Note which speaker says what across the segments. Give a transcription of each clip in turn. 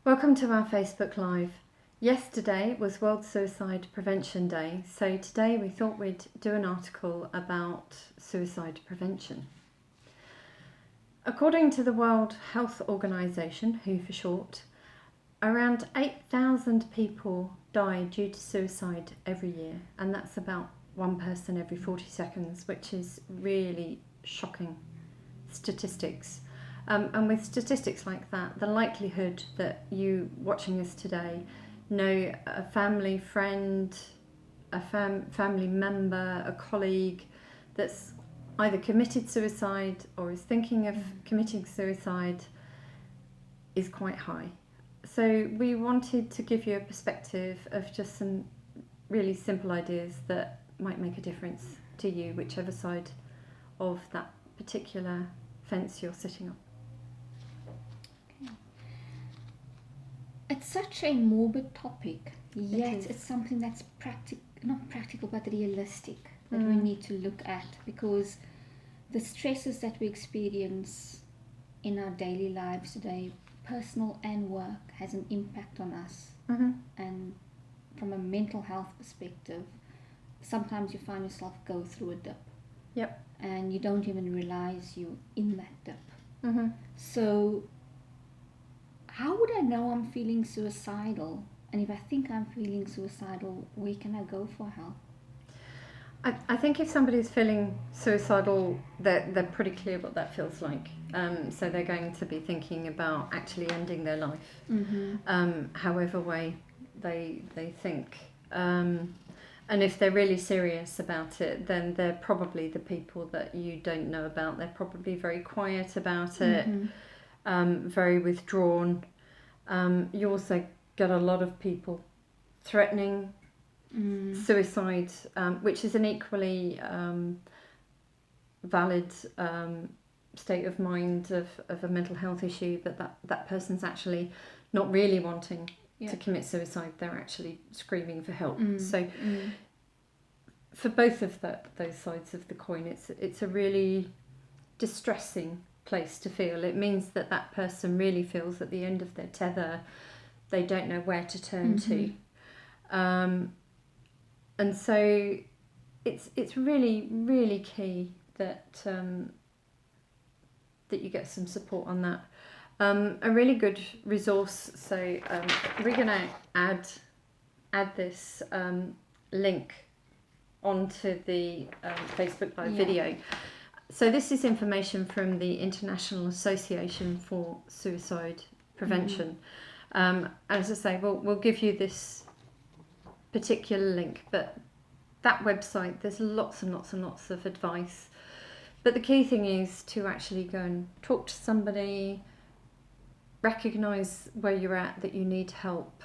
Speaker 1: Welcome to our Facebook Live. Yesterday was World Suicide Prevention Day, so today we thought we'd do an article about suicide prevention. According to the World Health Organization, WHO for short, around 8,000 people die due to suicide every year, and that's about one person every 40 seconds, which is really shocking statistics. And with statistics like that, the likelihood that you watching us today know a family friend, a family member, a colleague that's either committed suicide or is thinking of committing suicide is quite high. So we wanted to give you a perspective of just some really simple ideas that might make a difference to you, whichever side of that particular fence you're sitting on.
Speaker 2: It's such a morbid topic, yet
Speaker 1: is.
Speaker 2: it's something that's not practical but realistic that we need to look at, because the stresses that we experience in our daily lives today, personal and work, has an impact on us. And from a mental health perspective, sometimes you find yourself go through a dip.
Speaker 1: Yep.
Speaker 2: And you don't even realize you're in that dip. So how would I know I'm feeling suicidal? And if I think I'm feeling suicidal, where can I go for help?
Speaker 1: I think if somebody's feeling suicidal, they're pretty clear what that feels like. So they're going to be thinking about actually ending their life, however way they think. And if they're really serious about it, then they're probably the people that you don't know about. They're probably very quiet about it. Very withdrawn. You also get a lot of people threatening suicide, which is an equally valid state of mind of a mental health issue, but that person's actually not really wanting to commit suicide. They're actually screaming for help. So for both of those sides of the coin, it's a really distressing place to feel. It means that person really feels at the end of their tether. They don't know where to turn to, and so it's really, really key that that you get some support on that. A really good resource. So we're going to add this link onto the Facebook Live video. So this is information from the International Association for Suicide Prevention. As I say, we'll give you this particular link, but that website, there's lots and lots and lots of advice. But the key thing is to actually go and talk to somebody, recognise where you're at, that you need help.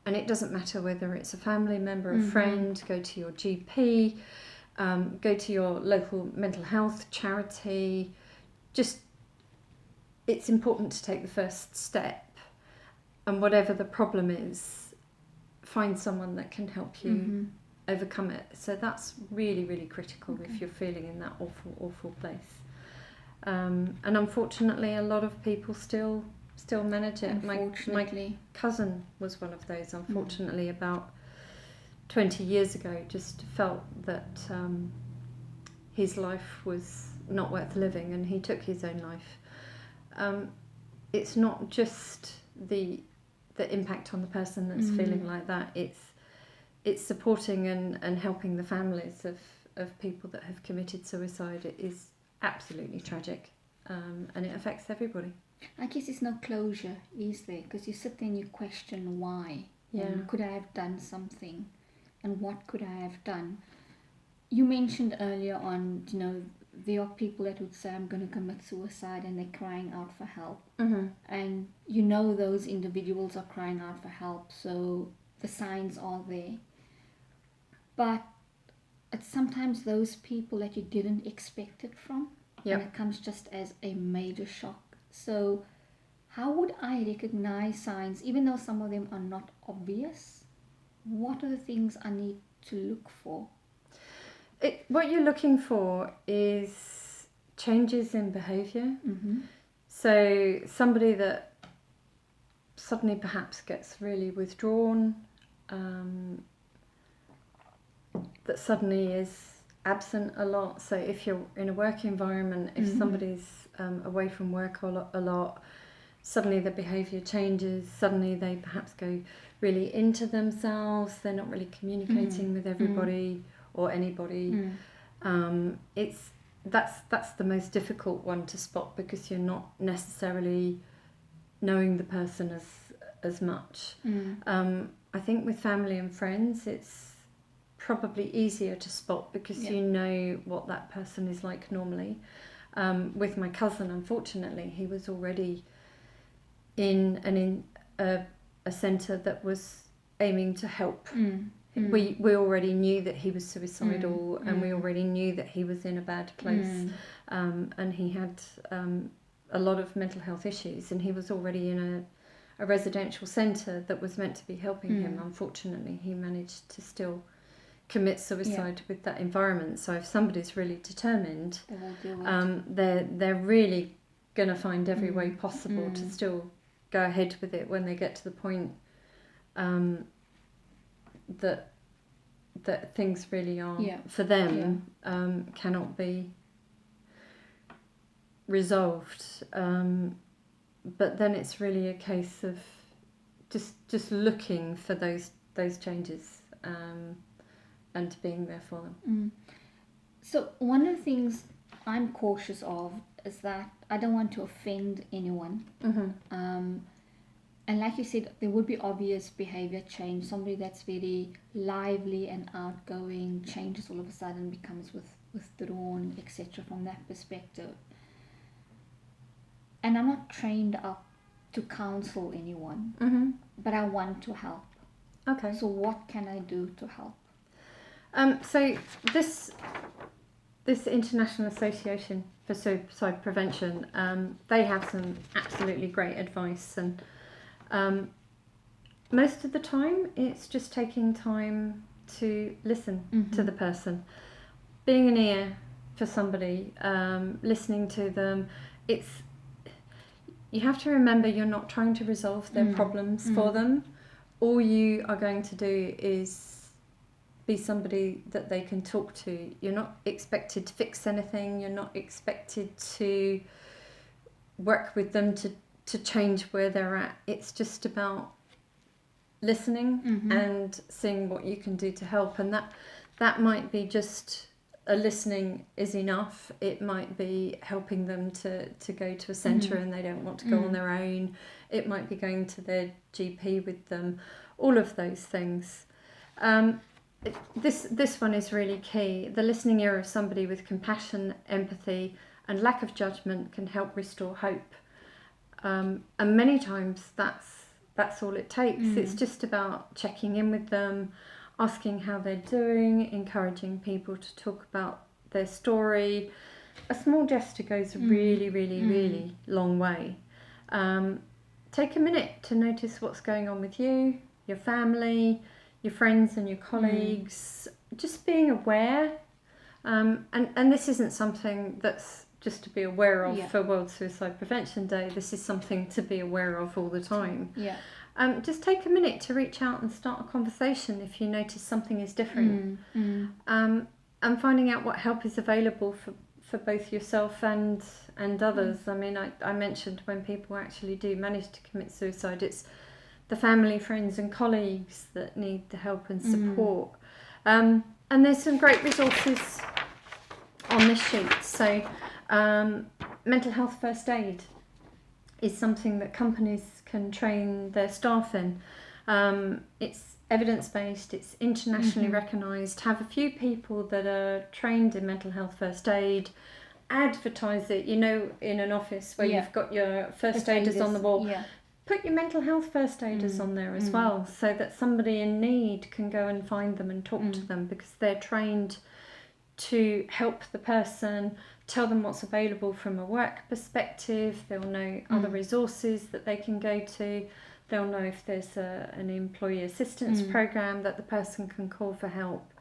Speaker 1: And it doesn't matter whether it's a family member, a friend, go to your GP, go to your local mental health charity. Just, it's important to take the first step, and whatever the problem is, find someone that can help you overcome it. So that's really, really critical if you're feeling in that awful, awful place. And unfortunately, a lot of people still manage it. My cousin was one of those, unfortunately, about 20 years ago, just felt that his life was not worth living, and he took his own life. It's not just the impact on the person that's feeling like that. It's supporting and helping the families of people that have committed suicide. It is absolutely tragic, and it affects everybody.
Speaker 2: I guess there's no closure, is there? Because you sit there and you question why. And could I have done something? And what could I have done? You mentioned earlier on, there are people that would say, I'm going to commit suicide, and they're crying out for help. And those individuals are crying out for help, so the signs are there. But it's sometimes those people that you didn't expect it from, and it comes just as a major shock. So how would I recognize signs, even though some of them are not obvious? What are the things I need to look for?
Speaker 1: What you're looking for is changes in behaviour. So somebody suddenly perhaps gets really withdrawn, that suddenly is absent a lot. So if you're in a work environment, if somebody's away from work a lot, suddenly the behaviour changes, suddenly they perhaps go really into themselves, they're not really communicating with everybody or anybody. That's the most difficult one to spot, because you're not necessarily knowing the person as much. I think with family and friends it's probably easier to spot, because you know what that person is like normally. With my cousin, unfortunately, he was already in a centre that was aiming to help. We already knew that he was suicidal, and we already knew that he was in a bad place, and he had a lot of mental health issues, and he was already in a residential centre that was meant to be helping him. Unfortunately, he managed to still commit suicide with that environment. So if somebody's really determined, they're really going to find every way possible to still go ahead with it when they get to the point that things really are for them cannot be resolved. But then it's really a case of just looking for those changes and being there for them.
Speaker 2: So one of the things I'm cautious of is that I don't want to offend anyone. And like you said, there would be obvious behavior change. Somebody that's very lively and outgoing changes all of a sudden, becomes withdrawn, etc. from that perspective. And I'm not trained up to counsel anyone, but I want to help.
Speaker 1: Okay.
Speaker 2: So what can I do to help?
Speaker 1: So this International Association for Suicide Prevention, they have some absolutely great advice, and most of the time it's just taking time to listen to the person, being an ear for somebody, listening to them. You have to remember, you're not trying to resolve their problems for them. All you are going to do is be somebody that they can talk to. You're not expected to fix anything. You're not expected to work with them to change where they're at. It's just about listening and seeing what you can do to help. And that might be just a listening is enough. It might be helping them to go to a centre and they don't want to go on their own. It might be going to their GP with them. All of those things. This one is really key. The listening ear of somebody with compassion, empathy, and lack of judgment can help restore hope. And many times that's all it takes. It's just about checking in with them, asking how they're doing, encouraging people to talk about their story. A small gesture goes a really long way. Take a minute to notice what's going on with you, your family, your friends and your colleagues. Just being aware. And this isn't something that's just to be aware of for World Suicide Prevention Day. This is something to be aware of all the time. Just take a minute to reach out and start a conversation if you notice something is different. And finding out what help is available for both yourself and others. I mean, I mentioned when people actually do manage to commit suicide, it's the family, friends and colleagues that need the help and support. And there's some great resources on this sheet. So mental health first aid is something that companies can train their staff in. It's evidence-based, it's internationally recognised. Have a few people that are trained in mental health first aid, advertise it, in an office where you've got your first aiders on the wall. Put your mental health first aiders on there as well, so that somebody in need can go and find them and talk to them, because they're trained to help the person, tell them what's available from a work perspective. They'll know other resources that they can go to. They'll know if there's an employee assistance program that the person can call for help.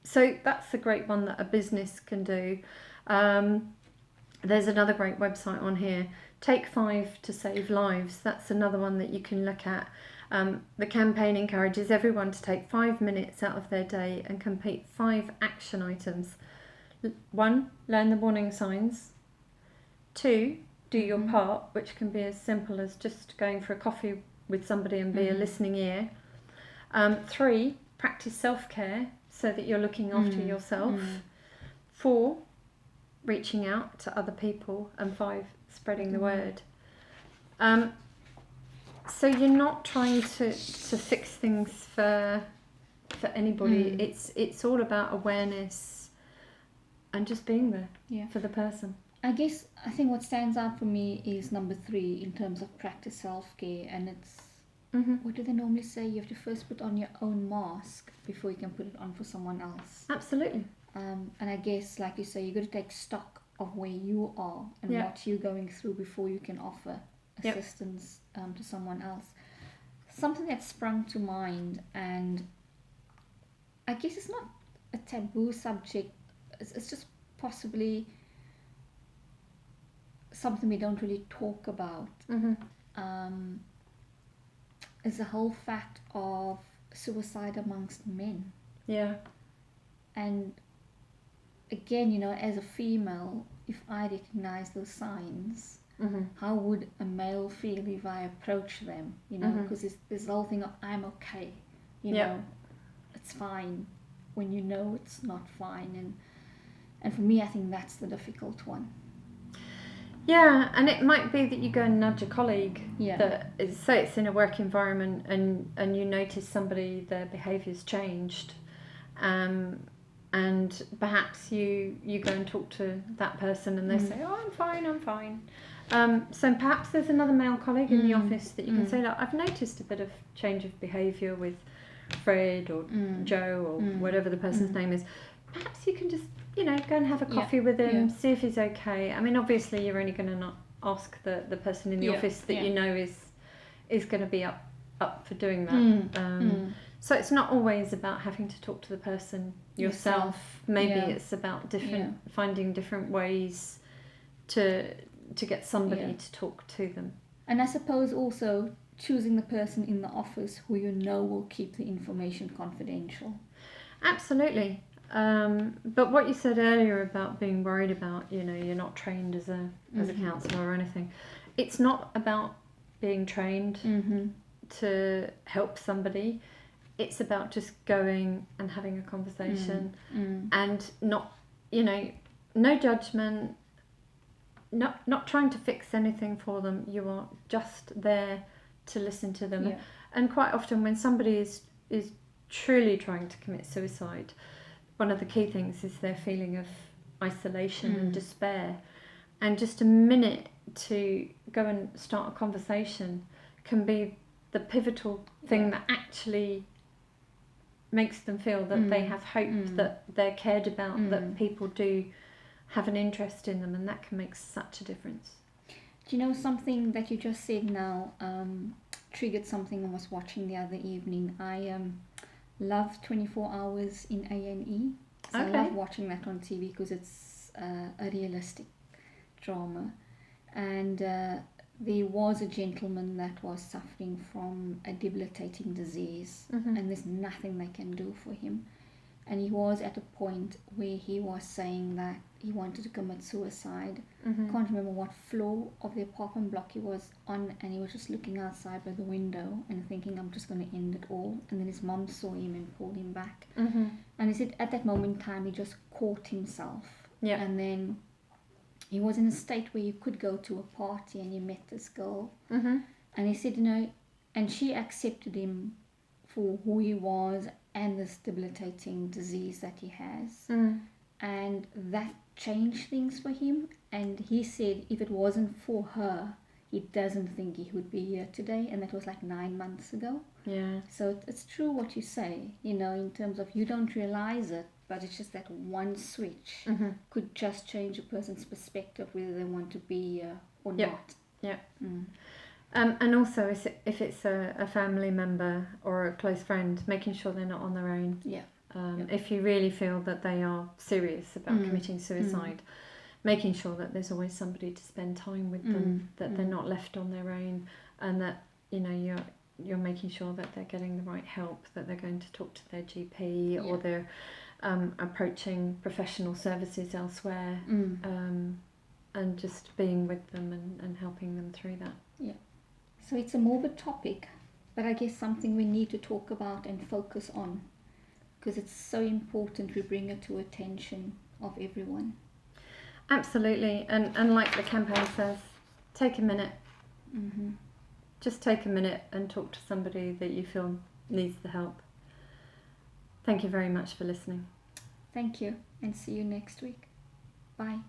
Speaker 1: So that's a great one that a business can do. There's another great website on here, Take 5 to save lives. That's another one that you can look at. The campaign encourages everyone to take 5 minutes out of their day and complete 5 action items. 1, learn the warning signs. 2, do your part, which can be as simple as just going for a coffee with somebody and be a listening ear. 3, practice self-care so that you're looking after yourself. 4, reaching out to other people. And 5, spreading the word. So you're not trying to fix things for anybody. It's all about awareness and just being there for the person.
Speaker 2: I think what stands out for me is number 3 in terms of practice self-care, and it's what do they normally say? You have to first put on your own mask before you can put it on for someone else.
Speaker 1: Absolutely.
Speaker 2: And I guess, like you say, you've got to take stock of where you are and what you're going through before you can offer assistance to someone else. Something that sprung to mind, and I guess it's not a taboo subject, it's just possibly something we don't really talk about, is the whole fact of suicide amongst men.
Speaker 1: Yeah.
Speaker 2: And again, as a female, if I recognize those signs, how would a male feel if I approach them? Because there's the whole thing of I'm okay, it's fine when you know it's not fine, and for me, I think that's the difficult one.
Speaker 1: Yeah, and it might be that you go and nudge a colleague
Speaker 2: Yeah.
Speaker 1: say it's in a work environment and you notice somebody, their behaviour's changed, and perhaps you go and talk to that person and they say, oh, I'm fine. So perhaps there's another male colleague in the office that you can say, look, I've noticed a bit of change of behaviour with Fred or Joe or whatever the person's name is. Perhaps you can just, go and have a coffee with him, see if he's okay. I mean, obviously you're only going to not ask the person in the office that you know is going to be up for doing that. So it's not always about having to talk to the person yourself. Maybe it's about finding different ways to get somebody to talk to them.
Speaker 2: And I suppose also choosing the person in the office who you know will keep the information confidential.
Speaker 1: Absolutely. But what you said earlier about being worried about, you're not trained as a counsellor or anything. It's not about being trained to help somebody. It's about just going and having a conversation and not, no judgment, not trying to fix anything for them. You are just there to listen to them. And quite often when somebody is truly trying to commit suicide, one of the key things is their feeling of isolation and despair. And just a minute to go and start a conversation can be the pivotal thing that actually makes them feel that they have hope, that they're cared about, that people do have an interest in them, and that can make such a difference.
Speaker 2: Do you know something that you just said now triggered something I was watching the other evening? I love 24 Hours in A&E. So I love watching that on TV because it's a realistic drama. And there was a gentleman that was suffering from a debilitating disease, and there's nothing they can do for him. And he was at a point where he was saying that he wanted to commit suicide. Can't remember what floor of the apartment block he was on, and he was just looking outside by the window and thinking, I'm just going to end it all. And then his mom saw him and pulled him back. And he said at that moment in time he just caught himself. And then he was in a state where you could go to a party and you met this girl. And he said, and she accepted him for who he was and this debilitating disease that he has. And that changed things for him. And he said if it wasn't for her, he doesn't think he would be here today. And that was like 9 months ago. So it's true what you say, in terms of you don't realize it, but it's just that one switch could just change a person's perspective whether they want to be here or not.
Speaker 1: And also if it's a family member or a close friend, making sure they're not on their own. If you really feel that they are serious about committing suicide, making sure that there's always somebody to spend time with them, that they're not left on their own, and that you're making sure that they're getting the right help, that they're going to talk to their GP or they're approaching professional services elsewhere, and just being with them and helping them through that.
Speaker 2: Yeah. So it's a morbid topic, but I guess something we need to talk about and focus on, because it's so important we bring it to attention of everyone.
Speaker 1: Absolutely, and like the campaign says, take a minute. Just take a minute and talk to somebody that you feel needs the help. Thank you very much for listening.
Speaker 2: Thank you, and see you next week. Bye.